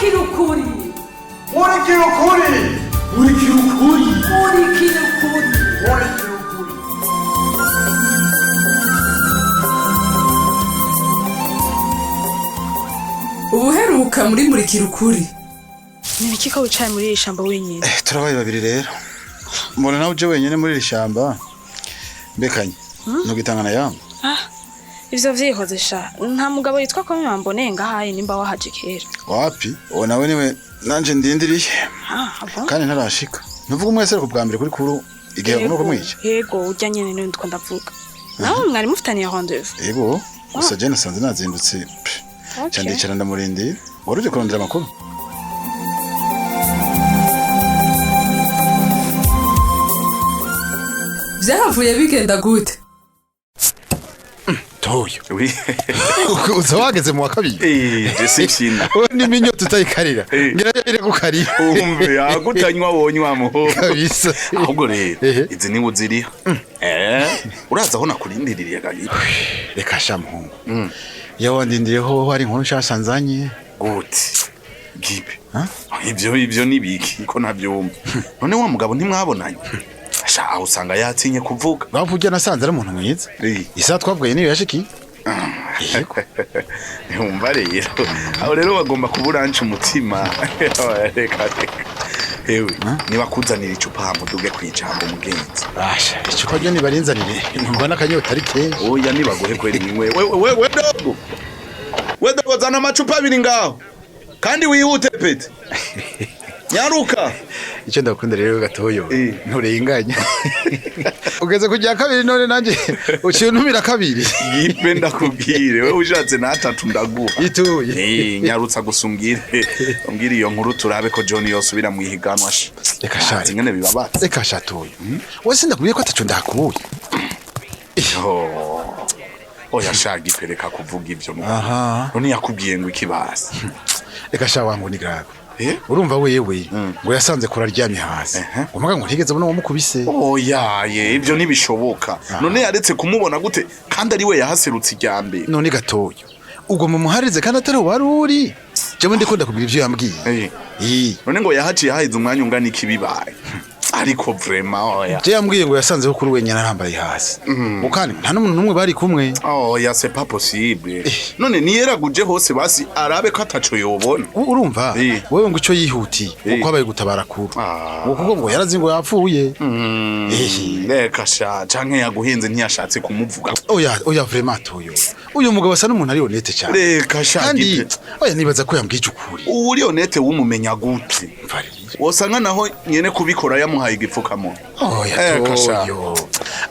MURIKIRA UKURI. MURIKIRA UKURI. MURIKIRA UKURI. MURIKIRA UKURI. MURIKIRA UKURI. Ubuheruka muri MURIKIRA UKURI. Nibiki ko wicaye muri iri shamba wenyine? Turabaye babiri rero. Mbona nawe uje wenyine muri iri shamba. Mbekanye. Nugitangana yangu. Ivyo vyihoze sha. Nta mugabo yitwa ko mbone ngahaye nimba wahaje kera. Wapi? Uwo nawe niwe nanje ndindiriye. Abo. Kandi ntarashika. Nuvuga umwese ko bwa mbere kuri kuru igihe nuko mwica. Yego urya nyene niwe ndiko ndavuga. Nawe mwari mufitaniye rendez-vous. Yego. Gusa je nasanze nazindutse. Cyandicara ndamurindi. Waruje kurondera amakuru. Vyahavuye bigenda gute? Toyo. Oui. Uzawageze mu wakabiri. Je sais china. Ni minyo tutayikarira. Ngira ire gukarira. Umve yagutanywa wonywa muho. Kabisa. Ahubwo rero izi ni uziriha. Uraza aho nakurindiriye gagiye. Reka shamuhungu. Yawandindiriyeho hari inkuru nshasanzanye. Gute. Gibe. Ibyo nibiki ko nabyumva. None wa mugabo ntimwabonanye. Asha usanga yatinye kuvuga. Bavuga nasanze ari umuntu mwiza. Isa twavugaye niyo yashiki. Umva rero. Aho rero bagomba kuburanca umutima. Reka. Ewe niba kuzanira icupa hamuduge kwijambo mugenzi. Asha icupa ryo nibarinzanire. Numva nakanyota ari kenshi. Oya nibagohe kweli niwe. We dogo. We dogo zana amacupa abiri ngaho. Kandi wihute pete. Nyaruka. Icyo ndakunda rero gatoyo. Nturenganya. Ugeze kujya kabiri none nanje uciye ntumira kabiri. Gipe ndakubwire we ushatse na 3 ndaguha. Ituye. Nyarutsa gusungire. Umbwire iyo nkuru turabe ko John yosubira mu ihiganwa sha. Reka shari. Ngene bibabatse. Reka shatoyo. Wese ndakubwiye ko atacu ndakuye. Oya shagi pereka kuvuga ivyo no. None yakubwiye ngo ikibasi. Reka sha wangu ni grave. Urumva wewe ngo yasanze kuraryamye hasi. Umuga ngo ntigeze bona wamukubise. Oya ibyo nibishoboka. None yaretse kumubona gute kandi ari we yahaserutse iryambe. None gatoyo. Ubwo mu muharize kandi atari waruri. Je ndi kunda kugira ivyo yambwiye. None ngo yahaciye hahize umwanya ungana ikibibaye. Ariko vraiment oya. Je yambwiye ngo yasanze ko kuri wenyine arambaye hasi. Mukani nta n'umuntu numwe bari kumwe. Oya c'est pas possible. None niyeraguje hose basi arabe ko ataco yobona. Urumva? Wewe ngo ico yihuti uko abaye gutabara kuru. Ukuko ngo yarazi ngo yapfuye. Reka sha canke yaguhenze ntiyashatse kumuvuga. Oya vraiment toyo. Uyu mugabo asa n'umuntu ari honete cyane. Reka sha kandi oya nibaza ko yambwije ukuri. Uri honete wumumenya gute? Wosanga naho nyene kubikora yamuhaye igipfukamo. Oya toyo.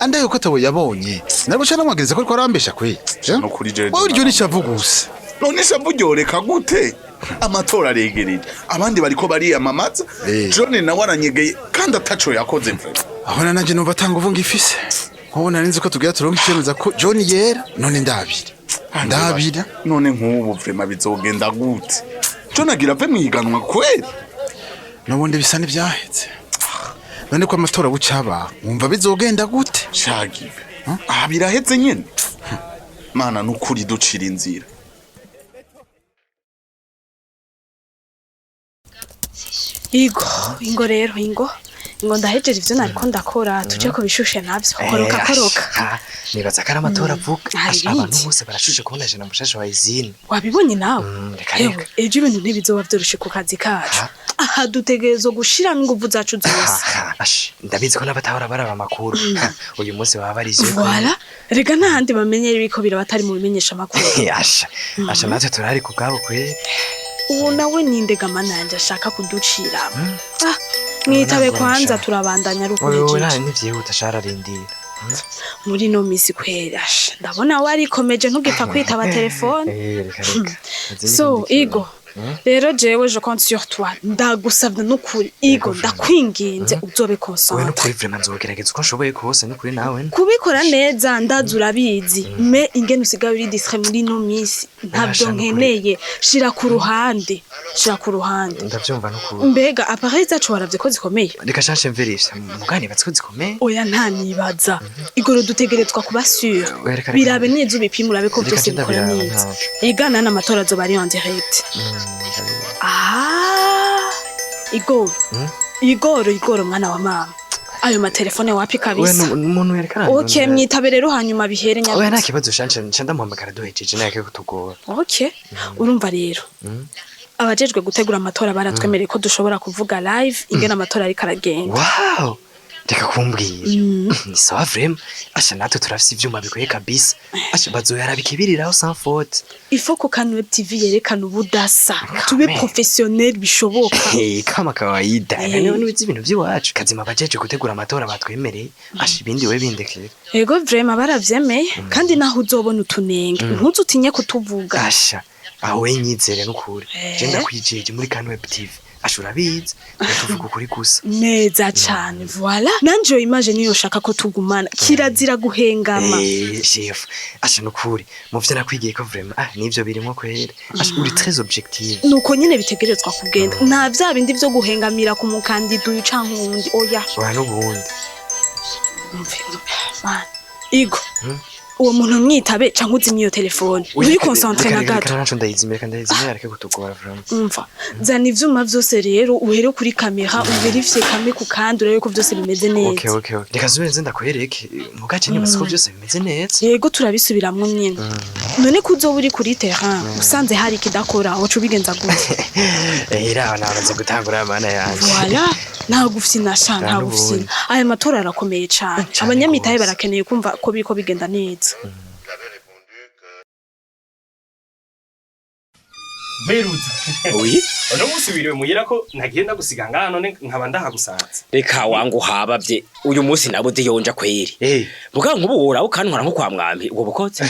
Ande yuko tabo yabonye. Nabuca namwagiriza ko arambesha kwe. No kuri jeje. Wowe uryo nishavugusa. None shavugyoreka gute? Amatora aregereje. Abandi bariko bariyamamaza. John nawe aranyegeye kandi ataco yakoze mve. Abona nanje numva tanga uvunga ifise. Nkubona ninzi ko tugira turonka icemeza ko John yera none ndabira. None nk'ubu vrema bizogenda gute? John agira ave mwiganwa kweli. Nubundi bisa n'ibyahetse. None ko amatora bucaba wumva bizogenda gute? Shagi. Birahetse nyene. Mana nukuri ducira inzira. Ingo rero ingo ndahejeje ivyo nariko ndakora tuje ko bishushe navyo koroka. Nibaza ko ari amatora avuga. Abantu bose barashushe kubona je na mushasha wa izine. Wabibonye nawe? Ejo ibintu ntibizoba vyoroshe ku kazi kacu. Aha dutegerezo gushira inguvu zacu zose. Ndabizi ko n'abatahora baraba amakuru. Uyu munsi baba barije. Voilà. Rega ntahandi bamenyere biko birabatari mu bimenyesha amakuru. Asha natwe turari ku bwabo kwe. Uwo nawe nindega mananje ashaka kuducira. Mwitabe kwanza turabandanya rukujeje. Oya nivyihuta shararindira. Muri no misi kwera. Ndabona warikomeje ntugipfa kwitaba telefone. Reka. So Igo. Rero jewe je compte sur toi. Ndagusabye nukuri Igo ndakwinginze uzobe concentré. Wewe nukuri vraiment nzogerageza uko nshoboye kose nukuri nawe. Kubikora neza ndazura bizi. Me ingene usigaye uri discret muri no misi. Ntabyo nkeneye. Shira ku ruhande. Ndavyumva nukuri. Mbega appareil zacu waravye ko zikomeye. Reka chance verify. Mugani batse ko zikomeye. Oya nta nibaza. Igoro dutegerezwa kuba sûr. Birabe neza ubipima urabe ko byose bikora neza. Igana n'amatora zo bari en direct. Igoro mwana wa mama. Ayo matelefone wapi kabisa? We umuntu yerekana. Okay, mwitabe rero hanyuma bihere nyabyo. Oya nta kibazo shanje ndamuhamagara duhejeje nake kutugora. Okay. Urumva rero. Abajejwe gutegura amatora baratwemereye ko dushobora kuvuga live ingena amatora ari karagenda. Wow. Reka kumbwira. Ni sawa vraiment. Asha natwe turafise ivyuma bigoye kabisa. Asha bazoyarabikibiriraho sans faute. Ifo ko Kano Web TV yerekana ubudasa. Tube professionnel bishoboka. Kama kawaida. Niyo nibizi ibintu by'iwacu. Kazima bajeje gutegura amatora batwemereye. Asha ibindi we bindekere. Yego vraiment baravyemeye kandi naho uzobona utunenge. Ntuzutinye kutuvuga. Asha aho wenyizere n'ukuri. Je ndakwijeje muri Kano Web TV. Ashura bizi tuvuga ukuri gusa neza cyane voilà nanje image niyo shaka ko tugumana kirazira guhengama chef asha nukuri mu vyo nakwigiye ko vraiment nivyo birimo kwera asha uri très objective nuko nyine bitegerezwa kugenda nta bya bindi byo guhengamira ku mukandida uyu canke undi oya wa n'ubundi Igo uwo muntu mwitabe canke uzimye iyo telefone uri concentre na gato kandi ndayizimira areke kutugora vraiment umva zana ivyuma vyose rero uhere kuri kamera uverifye kame ku kandi urebe ko vyose bimeze neza okay reka zubenze ndakwereke mugace ni basiko vyose bimeze neza yego turabisubiramwo nyine none kuzo uri kuri terrain usanze hari kidakora aho cubigenza gute era nabanze gutangura amana yanje voilà nta gufina nta gufina aya matora arakomeye cyane abanyamitaye barakeneye kumva ko biko bigenda neza Beruza. Oui. Ono musubiriwe mugira ko nagenda gusiganga none nkaba ndahagusanze. Reka wangu habavye uyu munsi nabo ndiyonja kweri. Muga nkubu woraho kantwara nko kwa mwampi uwo bukotse.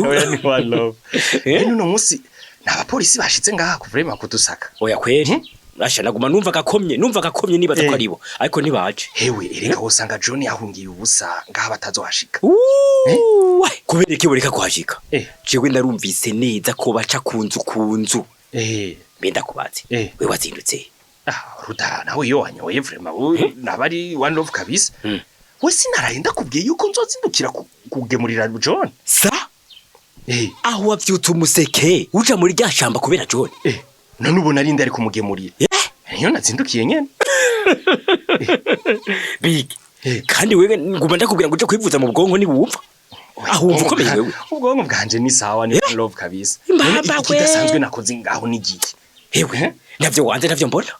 Oya ni one love. Uno munsi n'abapolisi bashitse ngaha kuvurema kudusaka. Oya kweri. Asha naguma numva gakomye nibaza ko aribo ariko nibaje. Hewe ereka wosanga John yahungiye ubusa ngaha batazohashika. Kubera iki bureka kuhashika? Jewe ndarumvise neza ko baca kunzu. Benda kubazi. We wazindutse. Ruda nawe yo wanyoye vraiment nabari one love kabisa. We sinaraye ndakubwiye yuko nzozindukira kugemurira John. Sa? Aho wavyutse umuseke uja muri rya shamba kubera John. None ubona ari ndari kumugemurira. Niyo nazindukiye nyene. Big. Kandi wewe nguma ndakubwira ngo uje kwivuza mu bwonko ni bumva. Aho umva ukomeye wewe. Ubwonko bwanje ni sawa ni love kabisa. Ikidasanzwe nakoze ngaho nigiki. Hewe navyo wanze navyo mbona.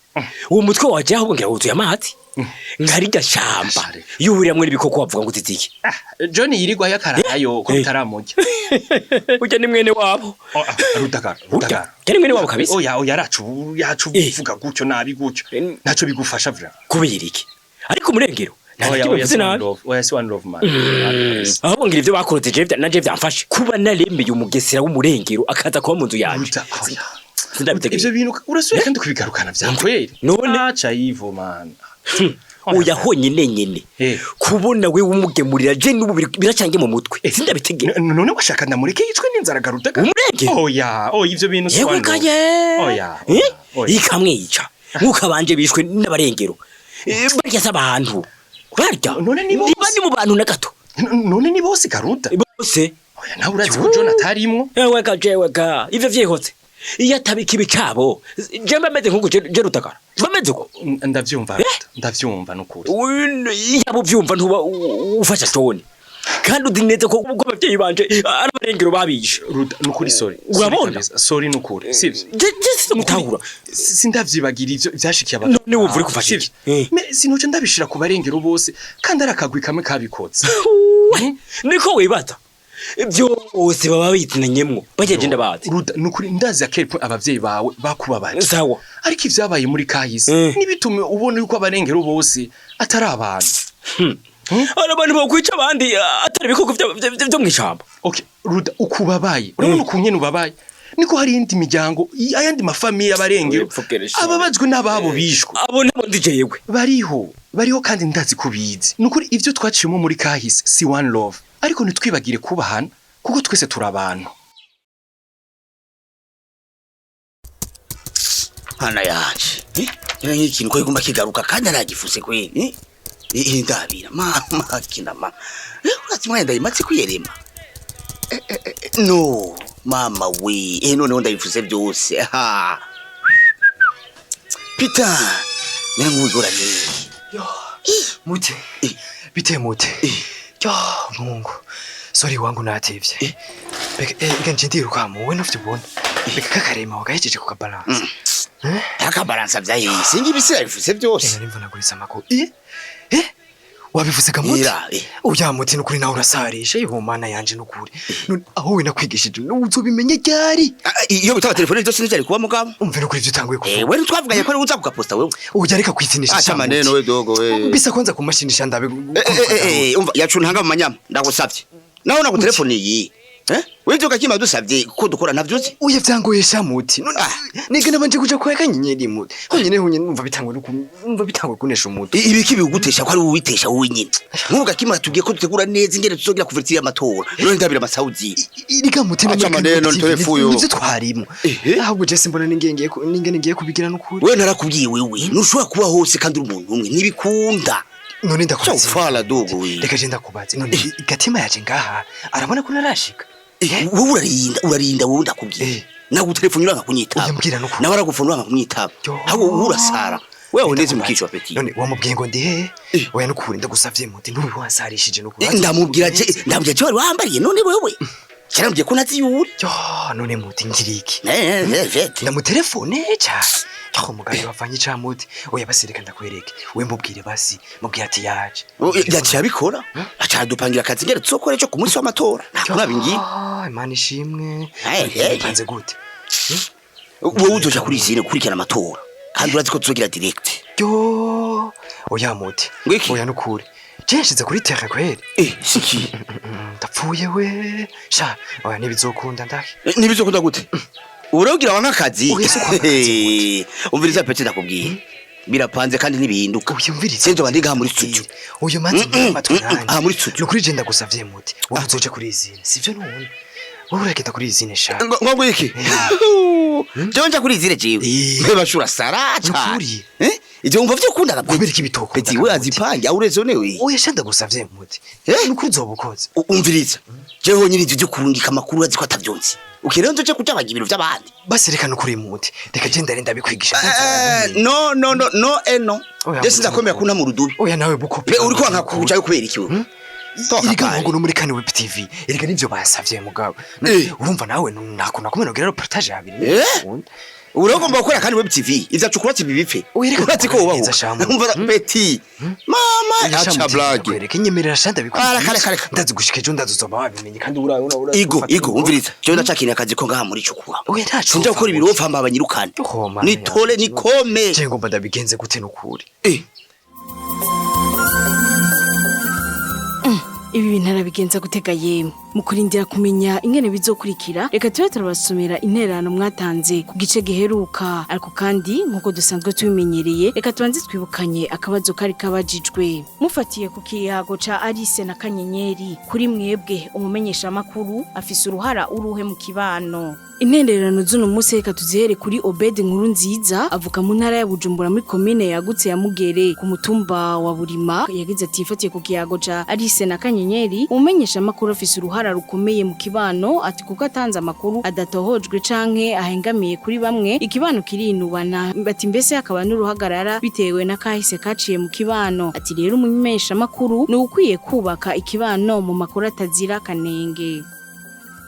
Uwo mutwe waje aho ngira wuzuye amazi. Ngari gashamba. Yuhuriramwe n'ibikoko wavuga ngo tiziki. John yirirwa yakarayo ko bitaramujya. Ujya ni mwene wabo. Rudagara. Cyane mwene wabo kabisa. Oya yacu vuga gucyo nabi gucyo. Naco bigufasha vra. Kubera iki? Ariko umurengero. Oya si one love man. Aho ngira ivyo bakoroze je nanje vyamfashe. Kuba naremeye umugesera w'umurengero akaza kuba mu nzu yanje. Ivyo bintu urasuye kandi kubigarukana vyakweri. None acha yivo man. Oya honyine nyene. Kubona we umugemurira je n'ubu biracange mu mutwe. Sindabitegera. None washaka ndamureke yicwe n'inzara garudaga. Umurengero. Oya ivyo bintu si one love. Oya. Ikamwica. Ukabanje bishwe n'abarengero. Barya z'abantu. Barya. None ni mu bantu na gato. None ni bose garuda. Bose. Oya nawe urazi ko John atarimwo. Wega. Ivyo vyehotse. Iyo atabika ibicabo jemba meze nkuko je rutakara bameze ko ndavyumva nukuri yabo vyumva ntuba ufasha John kandi udineze ko abavyeyi banje arabarengero babishe nukuri sorry urabona sorry nukuri sivyo je mutahura sindavyibagira ivyo vyashikiye abantu none wumva uri kufasha me sinoje ndabishira ku barengero bose kandi arakagwi kamwe kabikotse niko wibaza byose baba bitinanyemwo bageje ndabazi nukuri ndazi akepo abavyeyi bawe bakubabaje sawa ariko ivyabaye muri kahise nibitume ubona yuko abarengero bose atari abantu abantu bakwica abandi atari bikoko byo mwishamba okay ruda ukubabaye urabona ukunyene ubabaye niko hari indi miryango ayandi mafamiye abarengero ababajwe n'ababo bishwe abo nabo ndijeyewe bariho kandi ndazi kubizi nukuri ivyo twaciyemo muri kahise si one love ariko nitwibagire kubahana kuko twese turabantu hana yaje nk'ikintu ko igomba kigaruka kandi aragifuse kwene ndabira mama kinama urati mwenda imatse kuyerema no mama we none ndabivuze byose ha Peter nangubigora Yo mute bite mute yo mungu sorry wangu nativye beka nje ndiruka mu we nufite ubona beka kakarema wagahejeje ku kabalance akabalance byaye singi bivuze byose nimvana gurisa makuru wabivuze gamuta uya muti nukuri nawe urasarisha ihumana yanje nukuri aho we nakwigishije uzobimenye ryari iyo bitaba telefone byose nijari kuba mugabo umve nukuri ivyo utanguye kuvuga we ntwavuganye ko uza kugaposta wewe uja reka kwitinisha acha maneno we dogo we bisa kwanza kumashinisha ndabe umva yacu ntanga mu manyama ndagusavye naho naku telefone yi wewe ukakima dusavye ko dukora navyozi uye vyangoyesha muti nige nabanje kuja kweka nyenyeri muti honyene numva bitangwe kunesha umuti ibiki bigutesha ko ari uwitesha wowe nyine nkuvuga kima tugiye ko dutegura neza ingene tuzogira kuvertiya amatora none ndabira amasaudi iriga muti acha maneno telefuyo nivyo twarimo ahubwo je simbona ningene ngiye kubigira nukuri wewe narakubwiye wewe nushobora kuba hose kandi uri umuntu umwe nibikunda none ndakubaza fala dogo we reka je ndakubaza none gatima yaje ngaha arabona ko narashika wowe urarinda wowe ndakubwiye nagu telefone uranga kunyitaba uyambwira nuko nawe aragufona uranga kunyitaba ahubwo urasara wewe ndeze mukicwa peti none wamubwiye ngo ndihe oya nukuri ndagusavye muti ntubi wasarishije nukuri ndamubwira je wari wambariye none wewe cyarambye ko nazi yuri yo none muti ngiriki ndamutelefone cyane yo mugaye bavanye camuti oya basireka ndakwereke we mubwire basi mubwira ati yaje yaciye abikora acha dupangira akazi ngere tsokore cyo ku munsi w'amatora nabingi imana ishimwe panze gute wowe uzoja kuri izine kurikira amatora kandi urazi ko tuzogira direct yo oya muti oya nukuri jeshize kuri terre kweli siki ndapfuye we sha oya nibizokunda ndaki nibizokunda gute urogira wanka kazi umviriza pete ndakubwiye birapanze kandi nibihinduka uyumvirize senzo bandiga muri studio uyu manzi n'amatwana muri studio nukuri je ndagusavye muti wowe uzoje kuri izine sivyo none wowe urakita kuri izine sha ngo iki je nja kuri izine jiwe beba shura saracha nukuri ivyo umva vyo kunda kubera ikibitoko peti we azipange aurezonewe oya sha ndagusavye muti nukuri uzobukoze umviriza je honyine ivyo kurungika makuru azi ko atavyonzi ukirendo nje kujabaga ibiro by'abandi basi reka nukuri muti reka je ndarinda bikwigisha no desi ndakomera kuna mu rudubi oya nawe bukope uri ko nkakuja kubera iki we iriga ngo no muri kane web tv iriga nivyo basavye mugabo urumva nawe nakona kumena kugira reportage yabiri uragomba gukora kandi web tv izacukura TV bipfe urati ko ubaho umva beti mama acha blague kwereka inyemerera shanda bikora kare ndazi gushika ejo ndazuzoba wabimenye kandi igo umviriza cyo ndacakina akazi ko ngaha muri cukura oya ntacu nje gukora ibiro mfamba abanyirukane nitole nikome je ngomba ndabigenze gute nukuri ibi bintu arabigenza gutega yemwe mukurindira kumenya ingene bizokurikira reka tube turabasomera intererano mwatanze ku gice giheruka ariko kandi nkuko dusanzwe tubimenyereye reka tubanze twibukanye akabazo kari kabajijwe mufatiye ku kiyago ca Alice na Kanyenyeri kuri mwebwe umumenyesha makuru afise uruhara uruhe mu kibano intererano z'uno munsi reka tuzihere kuri Obed Nkuru Nziza avuka mu ntara ya Bujumbura muri commune yagutse ya Mugere ku mutumba wa Burima yagize ati ifatiye ku kiyago ca Alice na Kanyenyeri umumenyesha makuru afise uruhara rukomeye mu kibano ati kuko atanze amakuru adatohojwe canke ahengamiye kuri bamwe ikibano kirinubana bati mbese akaba n'uruhagarara bitewe na kahise kaciye mu kibano ati rero umumenyesha makuru ni ukwiye kubaka ikibano mu makuru atazira kanenge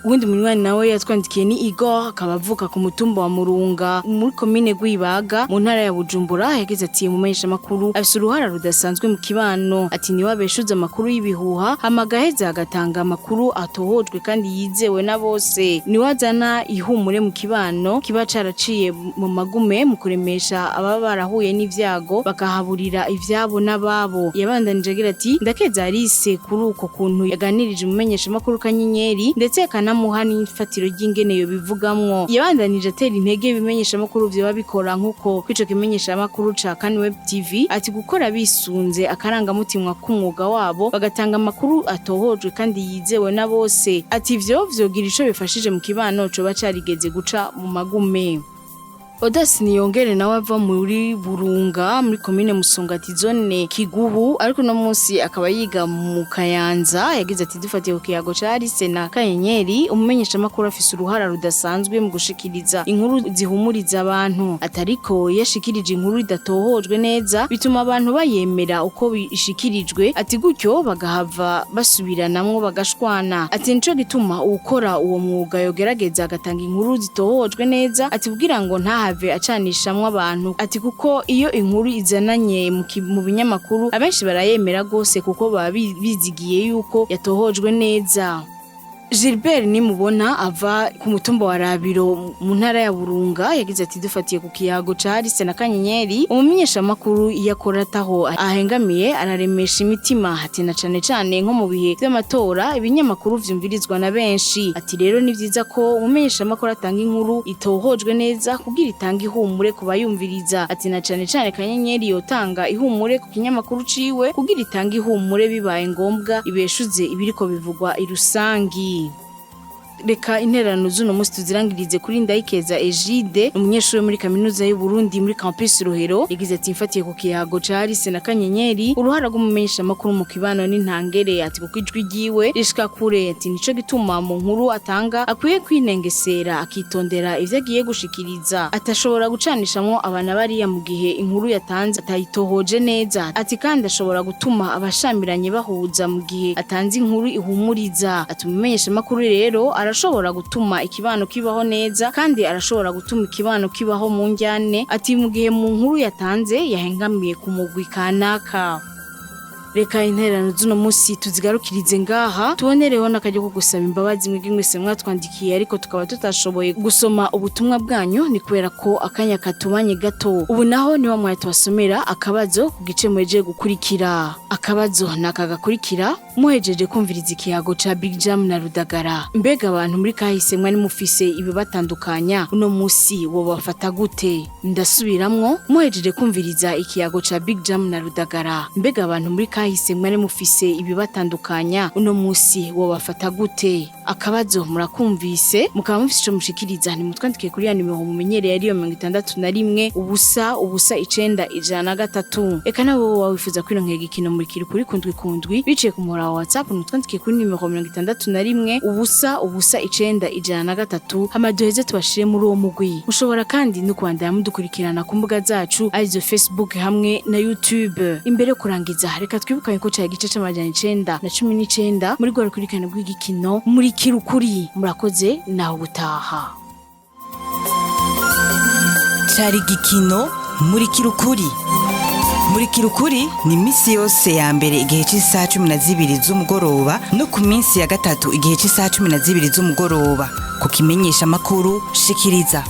ubundi munywanyi nawe yatwandikiye ni Igor akaba avuka ku mutumba wa Murunga muri commune Gwibaga mu ntara ya Bujumbura yagize ati umumenyesha makuru afise uruhara rudasanzwe mu kibano ati ni wabeshuza amakuru y'ibihuha amagaheza agatanga amakuru atohojwe kandi yizewe na bose ni wazana ihumure mu kibano kiba caraciye mu magume mu kuremesha ababa barahuye n'ivyago bakahaburira ivyabo n'ababo yabandanije agira ati ndakeza Alice kuri uko kuntu yaganirije umumenyesha makuru Kanyenyeri ndetse muhani ifatiro ry'ingene yo bivugamwo yabandanije atera intege bimenyesha makuru byo babikora nkuko kwico kimenyesha makuru ca Kan Web TV ati gukora bisunze akaranga mutimwa k'umwuga wabo bagatanga amakuru atohojwe kandi yizewe na bose ati ivyo vyogira ico bifashije mu kibano co bacarigeze guca mu magume Odasi niyongere nawe ava muri Burunga muri komine Musongati zone Kigubu ariko no munsi akaba yiga mu Kayanza yagize ati dufatiye ku kiyago cari Sena Kanyenyeri umumenyesha makuru afise uruhara rudasanzwe mu gushikiriza inkuru zihumuriza abantu atariko yashikirije inkuru idatohojwe neza bituma abantu bayemera uko bishikirijwe ati gutyo bagahava basubiranamwo bagashwana ati nico gituma ukora uwo mwuga yogerageza agatanga inkuru zitohojwe neza ati kugira ngo ntahave acanishamwe abantu ati kuko iyo inkuru izananye mu binyamakuru abenshi barayemera gose kuko baba bizigiye yuko yatohojwe neza. Gilbert nimubona ava ku mutumba wa Rabiro mu ntara ya Burunga yagize ati dufatiye ku kiyago cari Sena Kanyenyeri umumenyesha makuru yakora taho ahengamiye araremesha imitima ati na cane nko mu bihe by'amatora ibinyamakuru vyumvirizwa na benshi ati rero ni vyiza ko umumenyesha makuru atanga inkuru itohojwe neza kugira itanga ihumure ku bayumviriza ati na cane Kanyenyeri yotanga ihumure ku kinyamakuru ciwe kugira itanga ihumure bibaye ngombwa ibeshuze ibiriko bivugwa irusangi. Reka intererano z'uno musi tuzirangirize kuri Ndayikeza Egide umunyeshuri muri kaminuza y'u Burundi muri campus Rohero yagize ati mfatiye ku kiyago cari Sena Kanyenyeri uruhara rw'umumenyesha makuru mu kibano n'intangere ati kuko ijwi ryiwe rishika kure ati nico gituma mu nkuru atanga akwiye kwinengesera akitondera ivyo agiye gushikiriza atashobora gucanishamwo abana bariya mu gihe inkuru yatanze atayitohoje neza ati kandi ashobora gutuma abashamiranye bahuza mu gihe atanze inkuru ihumuriza ati umumenyesha makuru rero arashobora gutuma ikibano kibaho neza kandi arashobora gutuma ikibano kibaho mu njyane ati mu gihe mu nkuru yatanze yahengamiye ku mugwi kanaka. Reka intererano z'uno musi tuzigarukirize ngaha tubonereho n'akajyo ko gusaba imbabazi mwese mwatwandikiye ariko tukaba tutashoboye gusoma ubutumwa bwanyu ni kubera ko akanya katubanye gato ubu naho niwa mwaye tubasomera akabazo ku gice mweje gukurikira akabazo nakagakurikira muhejeje kumviriza ikiyago ca Big Jam na Rudagara mbega abantu muri kahise mwari mufise ibibatandukanya uno musi wo bafata gute ndasubiramwo muhejeje kumviriza ikiyago ca Big Jam na Rudagara mbega abantu muri kahise mwari mufise ibibatandukanya uno musi wo bafata gute akabazo murakumvise mukaba mufise ico mushikiriza ni mutwandike kuri ya nimero mumenyereye ariyo 61 ubusa 9 eka nabo wawifuza kwironkera igikino muri kuri kundwi biciye ku muhora wa WhatsApp mutwandike kuri nimero 61 ubusa 9 hama duheze tubashire muri uwo mugwi mushobora kandi no kwandara mudukurikirana ku mbuga zacu arizo Facebook hamwe na YouTube imbere kurangiza reka twibukanye ko cya gice c'amajana 919 muri gwa kurikirana bw'igikino Murikira Ukuri murakoze naho gutaha cari gikino Murikira Ukuri Murikira Ukuri ni misi yose ya mbere igihe cy'isaha 12 z'umugoroba no ku minsi ya gatatu igihe cy'isaha 12 z'umugoroba ku kimenyesha makuru Shikiriza